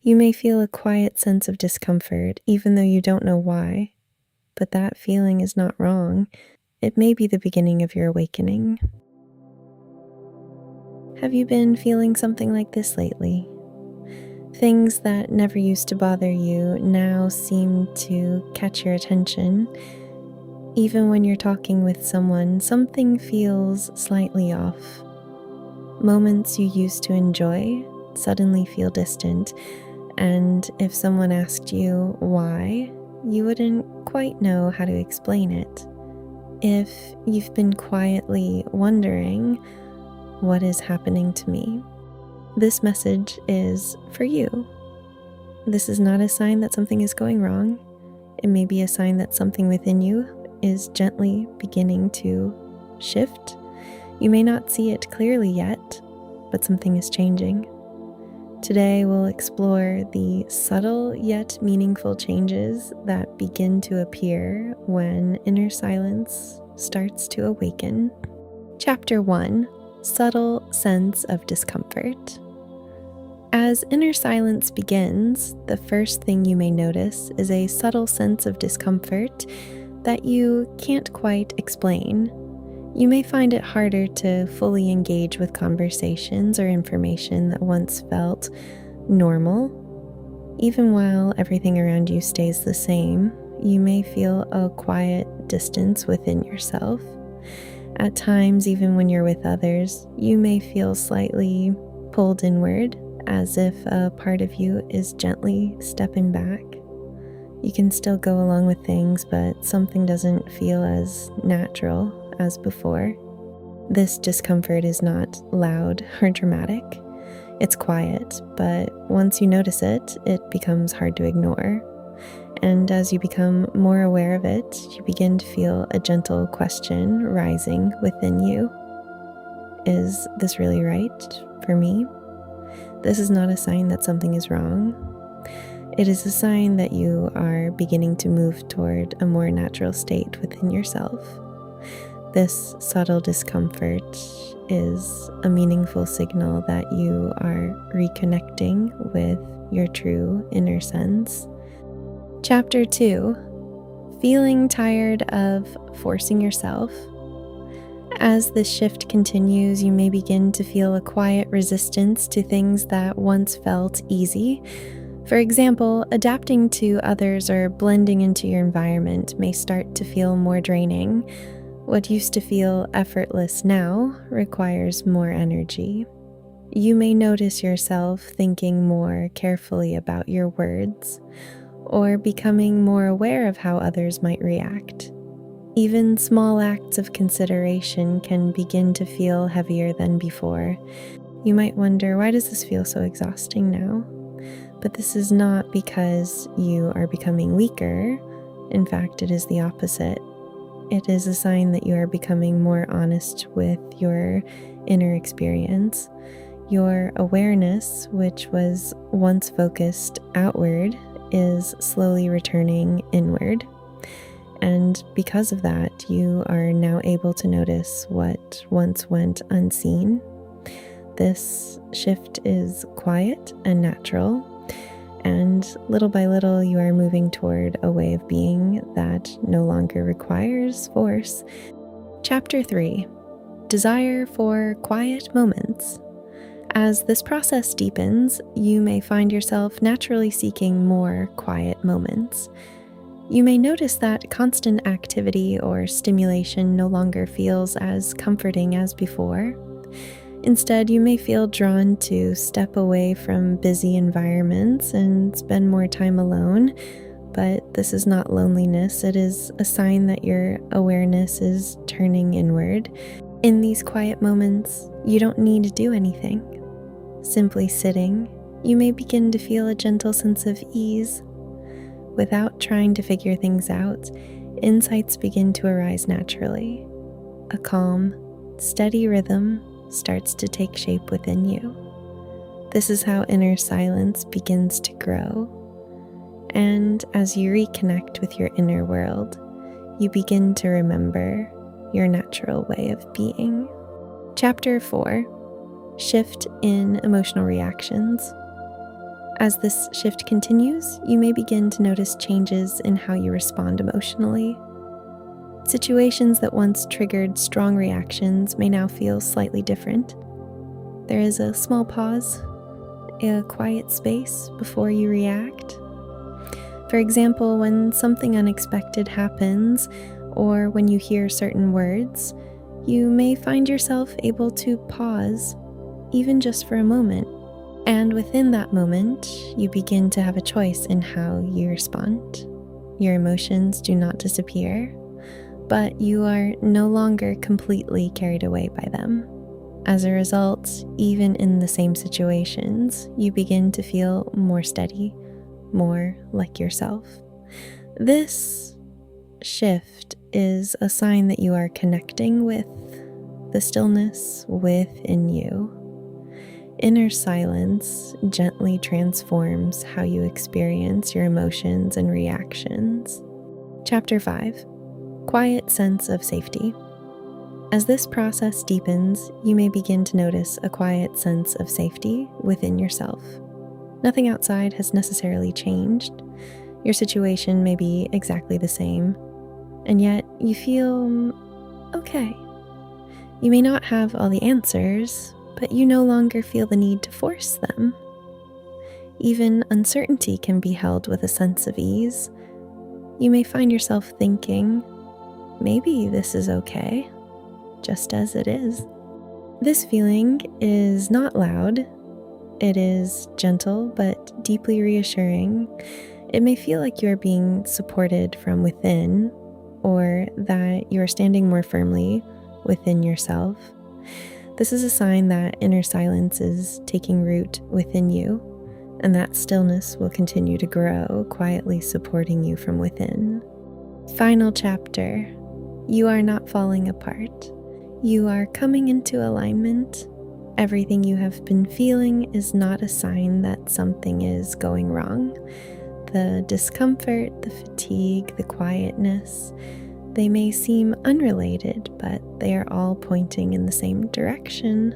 You may feel a quiet sense of discomfort, even though you don't know why, but that feeling is not wrong. It may be the beginning of your awakening. Have you been feeling something like this lately? Things that never used to bother you now seem to catch your attention. Even when you're talking with someone, something feels slightly off. Moments you used to enjoy suddenly feel distant, and if someone asked you why, you wouldn't quite know how to explain it. If you've been quietly wondering, what is happening to me? This message is for you. This is not a sign that something is going wrong. It may be a sign that something within you is gently beginning to shift. You may not see it clearly yet, but something is changing. Today we'll explore the subtle yet meaningful changes that begin to appear when inner silence starts to awaken. Chapter 1: Subtle Sense of Discomfort. As inner silence begins, the first thing you may notice is a subtle sense of discomfort that you can't quite explain. You may find it harder to fully engage with conversations or information that once felt normal. Even while everything around you stays the same, you may feel a quiet distance within yourself. At times, even when you're with others, you may feel slightly pulled inward, as if a part of you is gently stepping back. You can still go along with things, but something doesn't feel as natural as before. This discomfort is not loud or dramatic. It's quiet, but once you notice it, it becomes hard to ignore. And as you become more aware of it, you begin to feel a gentle question rising within you. Is this really right for me? This is not a sign that something is wrong. It is a sign that you are beginning to move toward a more natural state within yourself. This subtle discomfort is a meaningful signal that you are reconnecting with your true inner sense. Chapter 2: Feeling tired of forcing yourself. As this shift continues, you may begin to feel a quiet resistance to things that once felt easy. For example, adapting to others or blending into your environment may start to feel more draining. What used to feel effortless now requires more energy. You may notice yourself thinking more carefully about your words, or becoming more aware of how others might react. Even small acts of consideration can begin to feel heavier than before. You might wonder, why does this feel so exhausting now? But this is not because you are becoming weaker. In fact, it is the opposite. It is a sign that you are becoming more honest with your inner experience. Your awareness, which was once focused outward, is slowly returning inward. And because of that, you are now able to notice what once went unseen. This shift is quiet and natural, and little by little you are moving toward a way of being that no longer requires force. Chapter 3: Desire for Quiet Moments. As this process deepens, you may find yourself naturally seeking more quiet moments. You may notice that constant activity or stimulation no longer feels as comforting as before. Instead, you may feel drawn to step away from busy environments and spend more time alone, but this is not loneliness. It is a sign that your awareness is turning inward. In these quiet moments, you don't need to do anything. Simply sitting, you may begin to feel a gentle sense of ease. Without trying to figure things out, insights begin to arise naturally. A calm, steady rhythm starts to take shape within you. This is how inner silence begins to grow. And as you reconnect with your inner world, you begin to remember your natural way of being. Chapter 4: Shift in Emotional Reactions. As this shift continues, you may begin to notice changes in how you respond emotionally. Situations that once triggered strong reactions may now feel slightly different. There is a small pause, a quiet space before you react. For example, when something unexpected happens, or when you hear certain words, you may find yourself able to pause, even just for a moment. And within that moment, you begin to have a choice in how you respond. Your emotions do not disappear, but you are no longer completely carried away by them. As a result, even in the same situations, you begin to feel more steady, more like yourself. This shift is a sign that you are connecting with the stillness within you. Inner silence gently transforms how you experience your emotions and reactions. Chapter 5. Quiet sense of safety. As this process deepens, you may begin to notice a quiet sense of safety within yourself. Nothing outside has necessarily changed. Your situation may be exactly the same, and yet you feel okay. You may not have all the answers, but you no longer feel the need to force them. Even uncertainty can be held with a sense of ease. You may find yourself thinking, maybe this is okay, just as it is. This feeling is not loud. It is gentle but deeply reassuring. It may feel like you are being supported from within, or that you are standing more firmly within yourself. This is a sign that inner silence is taking root within you, and that stillness will continue to grow, quietly supporting you from within. Final chapter. You are not falling apart. You are coming into alignment. Everything you have been feeling is not a sign that something is going wrong. The discomfort, the fatigue, the quietness, they may seem unrelated, but they are all pointing in the same direction.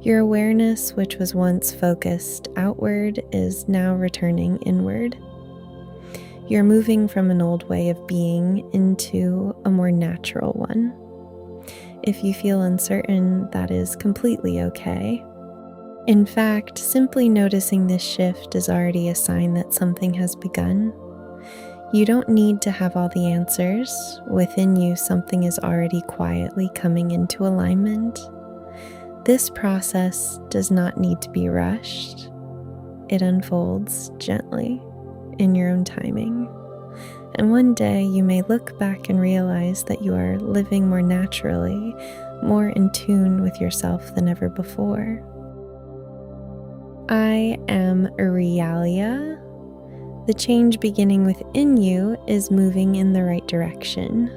Your awareness, which was once focused outward, is now returning inward. You're moving from an old way of being into a more natural one. If you feel uncertain, that is completely okay. In fact, simply noticing this shift is already a sign that something has begun. You don't need to have all the answers. Within you, something is already quietly coming into alignment. This process does not need to be rushed. It unfolds gently in your own timing. And one day you may look back and realize that you are living more naturally, more in tune with yourself than ever before. I am Realia. The change beginning within you is moving in the right direction.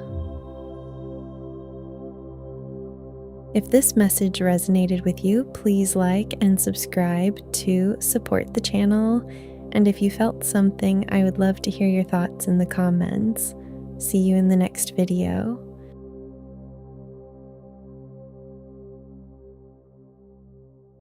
If this message resonated with you, please like and subscribe to support the channel. And if you felt something, I would love to hear your thoughts in the comments. See you in the next video.